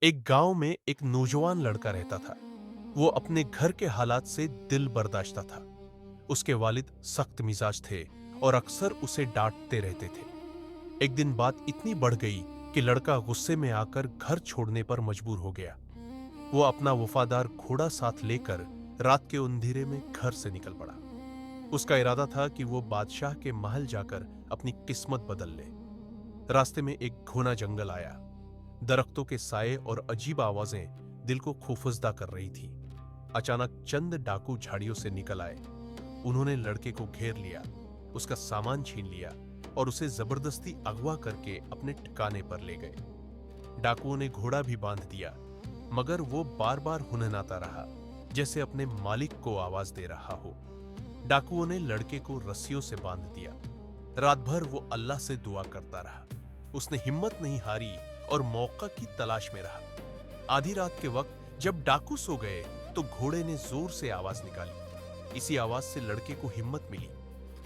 एक गांव में एक नौजवान लड़का रहता था। वो अपने घर के हालात से दिल बर्दाश्त था। उसके वालिद सख्त मिजाज थे और अक्सर उसे डांटते रहते थे। एक दिन बात इतनी बढ़ गई कि लड़का गुस्से में आकर घर छोड़ने पर मजबूर हो गया। वो अपना वफादार घोड़ा साथ लेकर रात के अंधेरे में घर से निकल पड़ा। उसका इरादा था कि वो बादशाह के महल जाकर अपनी किस्मत बदल ले। रास्ते में एक घना जंगल आया। दरख्तों के साए और अजीब आवाजें दिल को खौफजदा कर रही थी। अचानक चंद डाकू झाड़ियों से निकल आए। उन्होंने लड़के को घेर लिया, उसका सामान छीन लिया और उसे जबरदस्ती अगवा करके अपने ठिकाने पर ले गए। डाकुओं ने घोड़ा भी बांध दिया, मगर वो बार बार हुनहुनाता रहा, जैसे अपने मालिक को आवाज दे रहा हो। डाकुओं ने लड़के को रस्सियों से बांध दिया। रात भर वो अल्लाह से दुआ करता रहा। उसने हिम्मत नहीं हारी और मौका की तलाश में रहा। आधी रात के वक्त जब डाकू सो गए तो घोड़े ने जोर से आवाज निकाली। इसी आवाज से लड़के को हिम्मत मिली।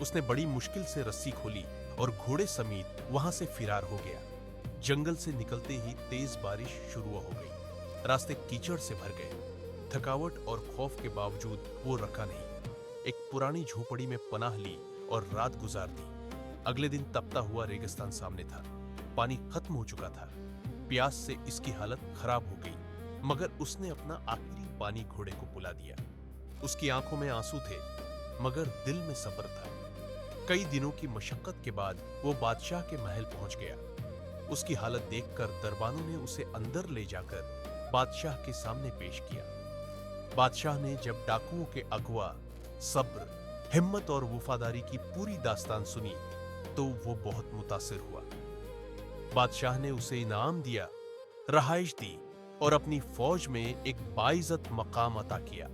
उसने बड़ी मुश्किल से रस्सी खोली और घोड़े समेत वहां से फिरार हो गया। जंगल से निकलते ही तेज बारिश शुरू हो गई। रास्ते कीचड़ से भर गए। थकावट और खौफ के बावजूद वो रखा नहीं। एक पुरानी झोपड़ी में पनाह ली और रात गुजार दी। अगले दिन तपता हुआ रेगिस्तान सामने था। पानी खत्म हो चुका था। प्यास से इसकी हालत खराब हो गई, मगर उसने अपना आखिरी पानी घोड़े को पिला दिया। उसकी आंखों में आंसू थे, मगर दिल में सब्र था। कई दिनों की मशक्कत के बाद वो बादशाह के महल पहुंच गया। उसकी हालत देखकर दरबानों ने उसे अंदर ले जाकर बादशाह के सामने पेश किया। बादशाह ने जब डाकुओं के अगवा, सब्र, हिम्मत और वफादारी की पूरी दास्तान सुनी तो वो बहुत मुतासिर हुआ। बादशाह ने उसे इनाम दिया, रहाइश दी और अपनी फौज में एक बाइज्जत मकाम अता किया।